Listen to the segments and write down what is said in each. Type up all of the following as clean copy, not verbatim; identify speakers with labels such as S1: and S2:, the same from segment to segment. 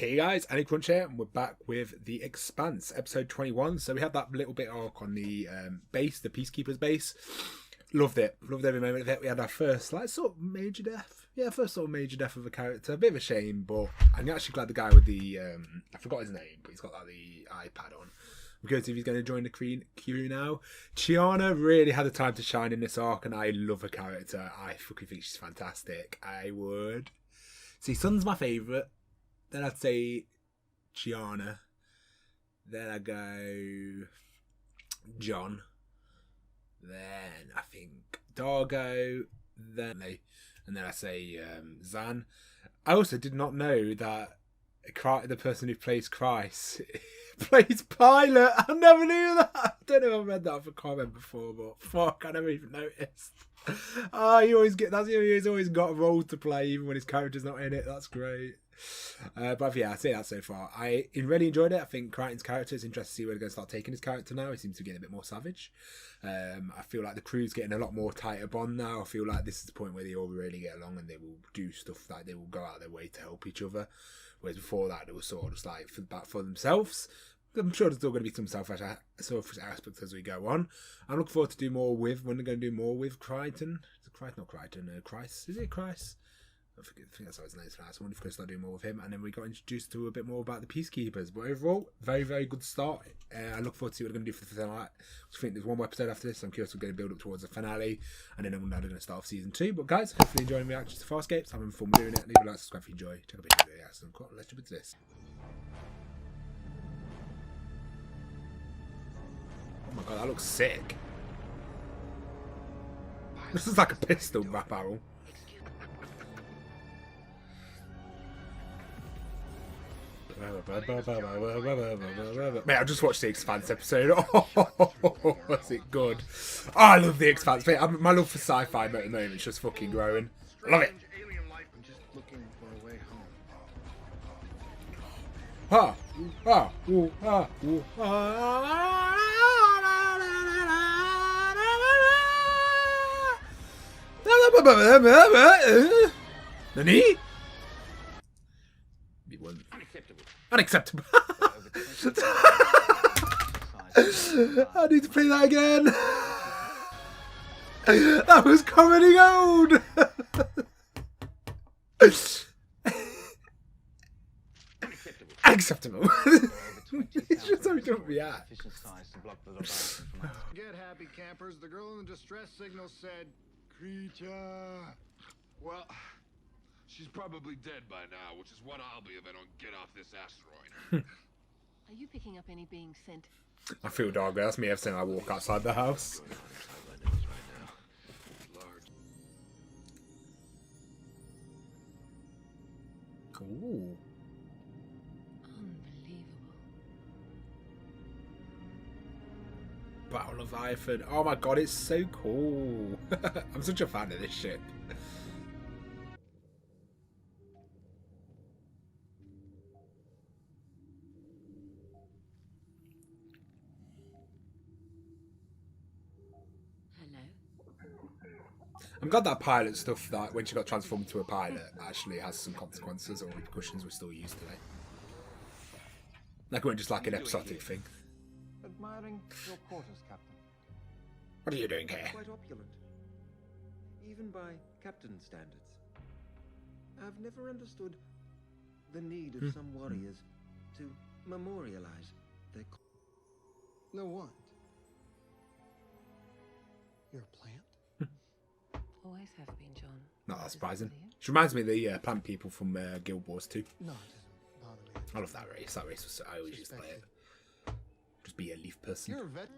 S1: Hey guys, AniCrunch here, and we're back with The Expanse, episode 21. So we had that little bit arc on the base, the Peacekeeper's base. Loved it. Loved every moment of it. We had our first, sort of major death. Yeah, first sort of major death of a character. A bit of a shame, but I'm actually glad the guy with the, I forgot his name, but he's got the iPad on. I'm curious if he's going to join the queue now. Chiana really had the time to shine in this arc, and I love her character. I fucking think she's fantastic. I would. See, Sun's my favourite. Then I'd say Chiana. Then I go John. Then I think Dargo. And then I say Zan. I also did not know that the person who plays Crais plays Pilot. I never knew that. I don't know if I read that off a comment before, but fuck, I never even noticed. He's always got a role to play even when his character's not in it. That's great. But yeah, I'd say that so far. I really enjoyed it. I think Crichton's character is interesting to see where they're going to start taking his character now. He seems to be getting a bit more savage. I feel like the crew's getting a lot more tighter bond now. I feel like this is the point where they all really get along and they will do stuff like they will go out of their way to help each other. Whereas before that, they were sort of just like for themselves. I'm sure there's still going to be some selfish aspects as we go on. I'm looking forward to do more with when they're going to do more with Crichton. Is it Crichton? Not Crichton. Crais. Is it Crais? I think that's how his name's pronounced. I wonder if we're going to start doing more with him. And then we got introduced to a bit more about the Peacekeepers. But overall, very, very good start. I look forward to see what they're going to do for the finale. I think there's one more episode after this. I'm curious we're going to build up towards the finale. And then I'm going to start off season 2. But guys, hopefully enjoying reactions to Farscape. Having fun doing it. Leave a like, subscribe if you enjoy. Check out the video. Let's jump into this. Oh my god, that looks sick. This is like a pistol barrel. Mate, I just watched the Expanse episode. Oh, was it good? Oh, I love the Expanse. Mate, my love for sci-fi at the moment is just fucking growing. I love it. Ha! Ah! Ooh! Ah! Ooh! Nani? Unacceptable. I need to play that again. That was comedy gold. Unacceptable. It's just how we don't react.
S2: Get happy, campers. The girl in the distress signal said, "Creature."
S3: Well, she's probably dead by now, which is what I'll be if I don't get off this asteroid.
S4: Are you picking up any being sent?
S1: I feel dog. That's me every time I walk outside the house. Ooh.
S4: Unbelievable.
S1: Battle of Iford. Oh my god, it's so cool. I'm such a fan of this shit. I'm glad that pilot stuff, that when she got transformed into a pilot, actually has some consequences or repercussions we're still used to. Like it wasn't just like an episodic thing.
S2: Admiring your quarters, Captain.
S1: What are you doing here?
S5: Quite opulent, even by captain standards. I've never understood the need of some warriors to memorialize their.
S2: No what? You're a plant?
S4: Always have been, John.
S1: Not that surprising. She reminds me of the plant people from Guild Wars 2.
S2: No, it doesn't bother me.
S1: I love that race. That race was so, I always used to play it. Just be a leaf person.
S2: You're a vet.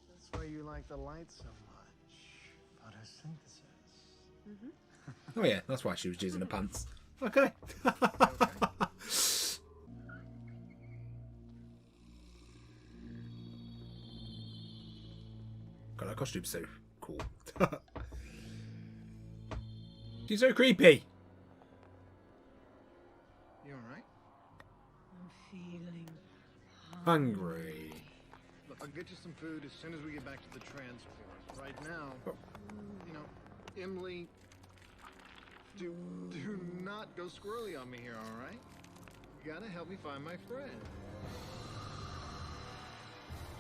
S2: That's why you like the light so much. Photosynthesis.
S4: Mm-hmm.
S1: Oh yeah, that's why she was jizzing her pants. Okay. God, that costume's so cool. She's so creepy.
S2: You alright?
S4: I'm feeling
S1: Hungry.
S2: Look, I'll get you some food as soon as we get back to the transport. Right now, you know, Emily, do not go squirrely on me here, alright? gotta help me find my friend.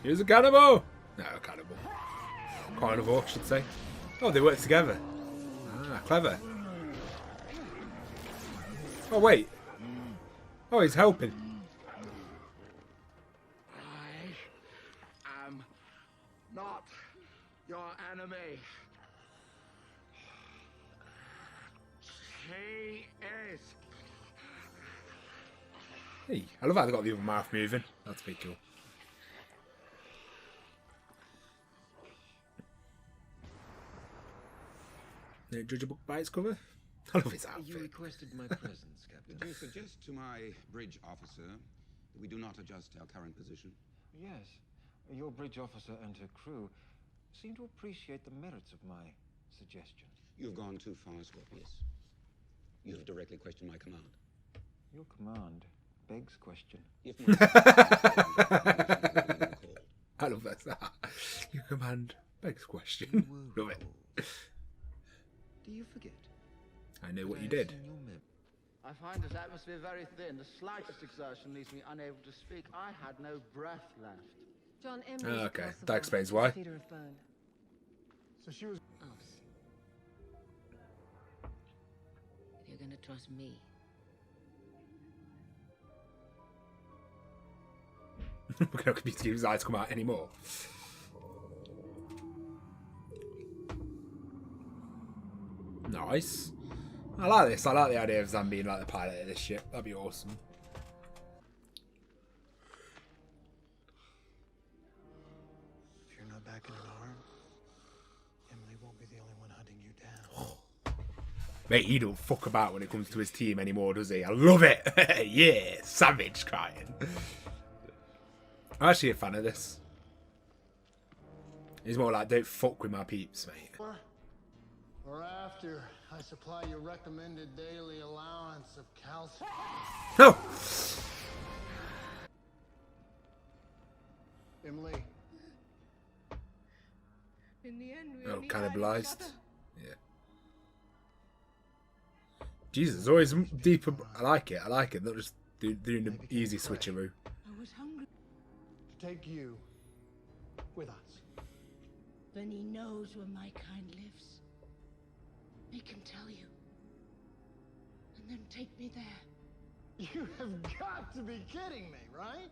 S1: Here's a cannibal! No, cannibal. Carnivore, I should say. Oh, they work together. Ah, clever. Oh, wait. Oh, he's helping.
S3: I am not your enemy. He is.
S1: Hey, I love how they got the other mouth moving. That's pretty cool. Don't judge a book by its cover. I love his
S5: You
S1: outfit.
S5: requested my presence, Captain.
S6: Did you suggest to my bridge officer that we do not adjust our current position?
S5: Yes. Your bridge officer and her crew seem to appreciate the merits of my suggestion.
S6: You've gone too far, Scorpius. You have directly questioned my command.
S5: Your command begs question.
S6: If my
S1: I love that. Your command begs question. Love it.
S5: Do you forget?
S1: I know what you
S5: that I have
S1: did.
S5: seen your mem-
S7: I find this atmosphere very thin. The slightest exertion leaves me unable to speak. I had no breath left.
S4: John Emery.
S1: Oh, okay. That explains why.
S4: Theatre of Bone.
S2: So she was.
S8: If you're gonna trust me,
S1: We're not going to be to his eyes come out anymore. Nice. I like this. I like the idea of Zan being like the pilot of this ship. That'd be awesome.
S2: If you're not back in an arm, Emily won't be the only one hunting you down.
S1: Mate, he don't fuck about when it comes to his team anymore, does he? I love it. Yeah, savage crying. I'm actually a fan of this. He's more like, don't fuck with my peeps, mate.
S2: Or after I supply your recommended daily allowance of calcium.
S1: No!
S2: Emily,
S4: In the end, we
S1: Oh,
S4: only had each
S1: cannibalised.
S4: other.
S1: Yeah. Jesus, always deeper. I like it. I like it. Not just doing the easy switcheroo.
S4: I was hungry.
S2: to take you with us.
S8: then he knows where my kind lives. Make him tell you. And then take me there.
S2: You have got to be kidding me, right?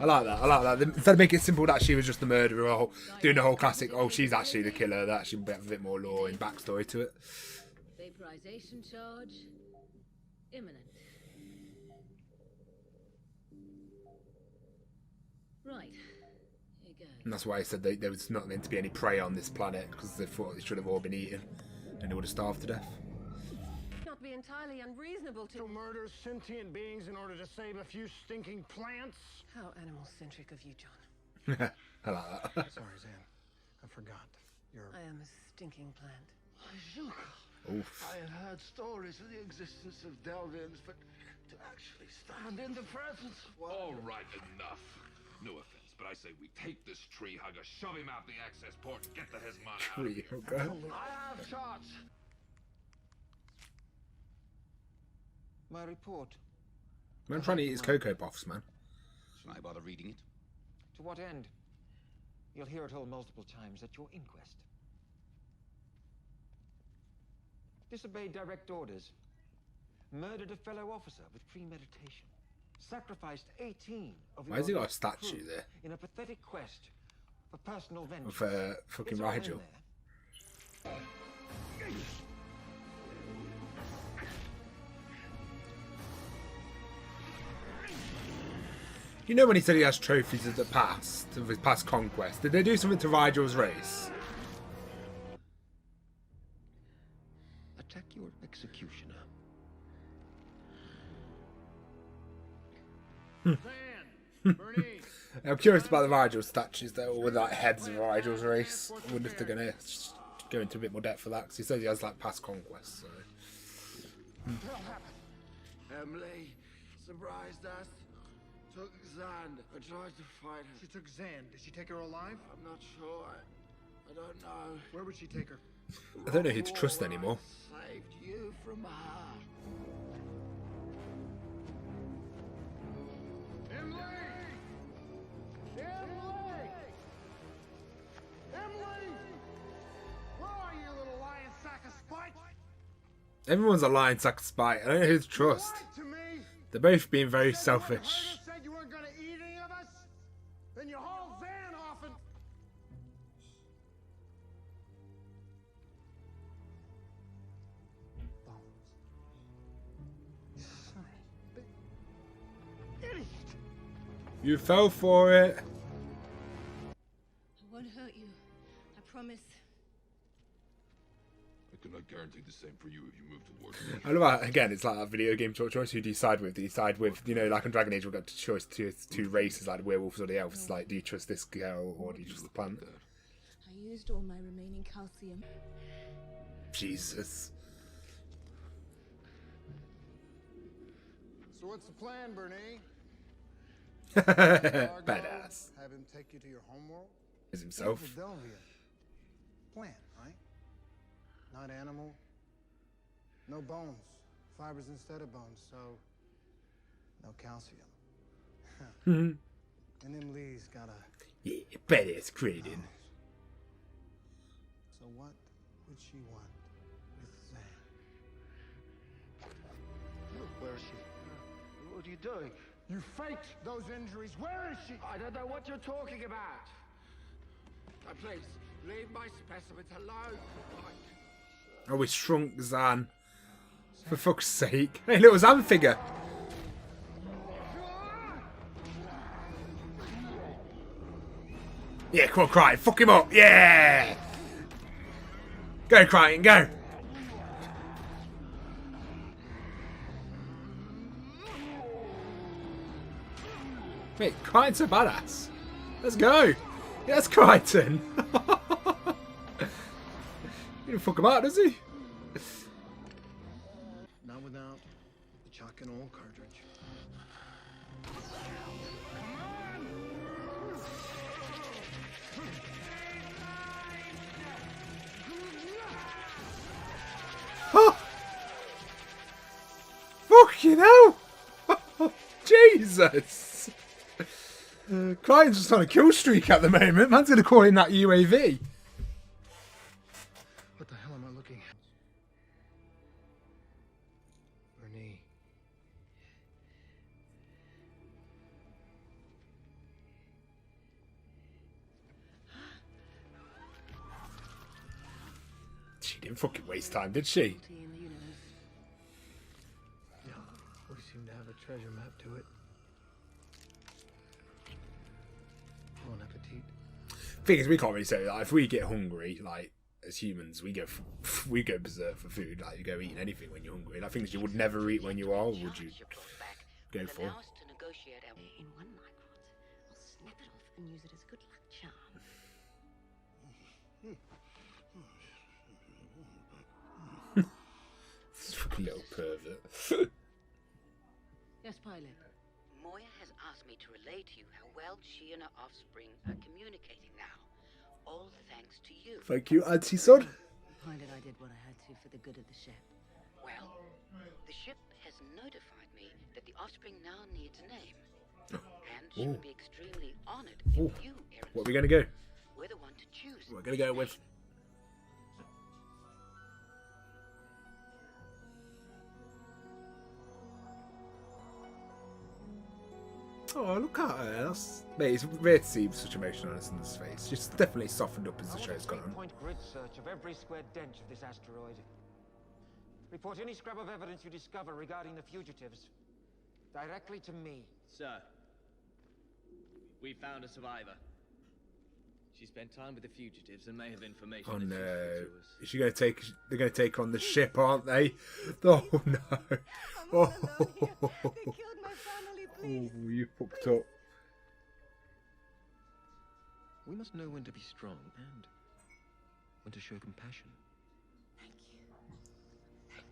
S1: I like that. I like that. Instead of making it simple that she was just the murderer, or doing the whole classic, oh, she's actually the killer, that actually have a bit more lore and backstory to it.
S8: Vaporization charge imminent. Right. Here goes.
S1: And that's why I said there was not meant to be any prey on this planet, because they thought they should have all been eaten and they would have starved to death.
S4: Not be entirely unreasonable
S2: To
S4: to.
S2: murder sentient beings in order to save a few stinking plants?
S4: How animal-centric of you, John.
S1: I like that.
S2: Sorry, Zan. I forgot. You're...
S4: I am a stinking plant.
S1: Oof.
S3: I had heard stories of the existence of Delvians, but to actually stand in the presence of one... All right, enough. No offense, but I say we take this tree hugger, shove him out the access port, and get the Hezmon out.
S1: Tree hugger.
S3: I have shots.
S5: My report.
S1: Man trying to eat his Cocoa Puffs, man.
S6: Shall I bother reading it?
S5: To what end? You'll hear it told multiple times at your inquest. Disobeyed direct orders. Murdered a fellow officer with premeditation. Sacrificed 18 of
S1: Why has he
S5: your
S1: got a statue
S5: crew
S1: there?
S5: in a pathetic quest for personal vengeance.
S1: Of fucking
S5: It's all in
S1: Rigel.
S5: there.
S1: You know when he said he has trophies of the past, of his past conquest, did they do something to Rigel's race?
S5: Attack your executioner.
S2: Bernie!
S1: I'm curious about the Rigel statues though, with like heads of Rigel's race. I wonder if they're gonna go into a bit more depth for that, because he says he has like past conquests. So.
S3: Emily surprised us. Took Zand. I tried to fight her.
S2: She took Zan. Did she take her alive?
S3: I'm not sure. I don't know.
S2: Where would she take her?
S1: I don't know who to trust anymore.
S3: Saved
S1: Everyone's a lying sack of spite. I don't know who to trust.
S2: To me,
S1: They're both being very
S2: said
S1: selfish.
S2: said you weren't gonna eat any of us. Then you haul Van off and. Idiot!
S1: You fell for it.
S8: I won't hurt you. I promise.
S3: I cannot guarantee the same for you if you move towards me.
S1: I love how, again, it's like that video game choice. Who do you side with? Do you side with, you know, like in Dragon Age, we've got choice two races, like the werewolves or the elves. It's like, do you trust this girl or do you trust the plant?
S8: I used all my remaining calcium.
S1: Jesus.
S2: So what's the plan, Bernie?
S1: Badass.
S2: Have him take you to your homeworld?
S1: Is himself.
S2: Philadelphia. Plant, right? Not animal. No bones. Fibers instead of bones, so no calcium. And them Lee's got a.
S1: Yeah, badass created.
S2: So what would she want with Zan?
S7: Where is she? What are you doing?
S2: You faked those injuries. Where is she?
S7: I don't know what you're talking about.
S3: Please, leave my specimens alone.
S1: Oh, we shrunk Zan. For fuck's sake. Hey, little Zan figure. Yeah, come on, Crichton. Fuck him up. Yeah. Go, Crichton, go. Wait, Crichton's a badass. Let's go. Yes, Crichton. He didn't fuck him out, does he?
S2: Not without the chalk and oil cartridge.
S1: Oh. Fuck you know. Jesus. Crichton's just on a kill streak at the moment. Man's gonna call in that UAV.
S2: What the hell am I looking at? Bernie.
S1: She didn't fucking waste time, did she?
S4: In the universe.
S2: Yeah, we seem to have a treasure map to it. Bon appetit.
S1: Thing is, we can't really say that. If we get hungry, like as humans, we go berserk for food. Like you go eating anything when you're hungry. Like things you would never eat when you are. Would you go for?
S4: In 1 micron, I'll snap it off and use it as a good luck charm.
S1: Fucking little pervert.
S4: Yes, pilot.
S9: Moya has asked me to relay to you how well she and her offspring are communicating now. All thanks to you.
S1: Thank you, Auntie Son.
S4: Pilot, I did what I had to for the good of the ship.
S9: Well, the ship has notified me that the offspring now needs a name. And she would be extremely honored if you, Aaron,
S1: What are we gonna go?
S9: were the one to choose.
S1: We're gonna go with. Oh, look at her. That's... Mate, it's rare to see such emotion on his face. She's definitely softened up as the show's gone on.
S10: Point grid search of every square dent of this asteroid. Report any scrap of evidence you discover regarding the fugitives directly to me.
S11: Sir, we found a survivor. She spent time with the fugitives and may have information.
S1: Oh
S11: that's
S1: no.
S11: useful to us.
S1: Is she gonna take... They're gonna take her on the ship, aren't they? Oh no. Oh,
S4: They killed my family, please.
S1: oh you fucked up.
S5: We must know when to be strong and when to show compassion.
S4: Thank you. Thank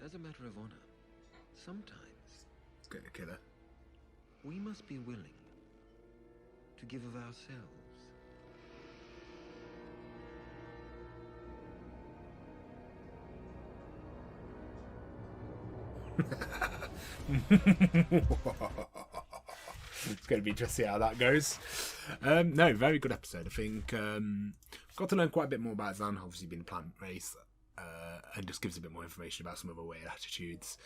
S4: you.
S5: As a matter of honor, sometimes
S1: It's gonna kill her.
S5: we must be willing to give of ourselves.
S1: It's going to be interesting how that goes. No, very good episode. I think got to learn quite a bit more about Zan. Obviously, been a plant race. and just gives a bit more information about some other weird attitudes,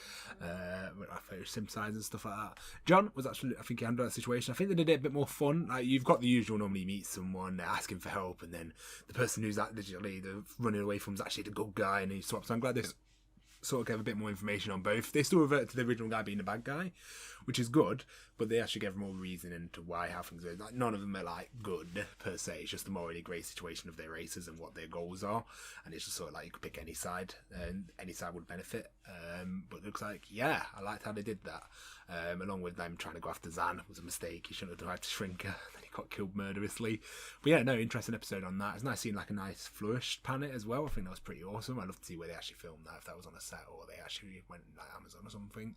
S1: like sympathise and stuff like that. John was actually, I think he handled that situation. I think they did it a bit more fun. Like, you've got the usual, normally you meet someone, they're asking for help, and then the person who's actually the running away from is actually the good guy, and he swaps. So I'm glad this sort of gave a bit more information on both. They still revert to the original guy being the bad guy, which is good, but they actually gave more reason into why, how things are. Like, none of them are like good per se. It's just the morally grey situation of their races and what their goals are, and it's just sort of like you could pick any side, and any side would benefit. But it looks like, yeah, I liked how they did that. Along with them trying to go after Zan, it was a mistake. He shouldn't have tried to shrink her. Then he got killed murderously. But yeah, no, interesting episode on that. It's nice seeing like a nice flourished planet as well. I think that was pretty awesome. I'd love to see where they actually filmed that, if that was on a set or they actually went like Amazon or something.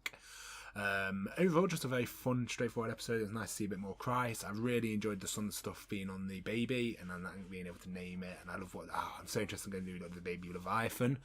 S1: Overall, just a very fun, straightforward episode. It was nice to see a bit more Crais. I really enjoyed the sun stuff being on the baby and then being able to name it. And I love I'm so interested in going to do the baby Leviathan.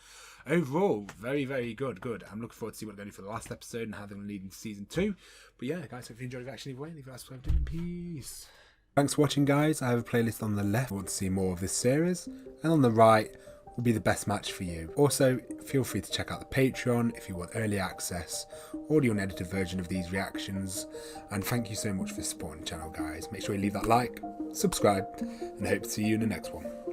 S1: Overall, very, very good. I'm looking forward to see what they're going to do for the last episode and how they're going to lead into season 2. But yeah, guys, hope you enjoyed the reaction either way. Leave a like, subscribe, and peace. Thanks for watching, guys. I have a playlist on the left if you want to see more of this series, and on the right will be the best match for you. Also, feel free to check out the Patreon if you want early access, audio and edited version of these reactions. And thank you so much for supporting the channel, guys. Make sure you leave that like, subscribe, and I hope to see you in the next one.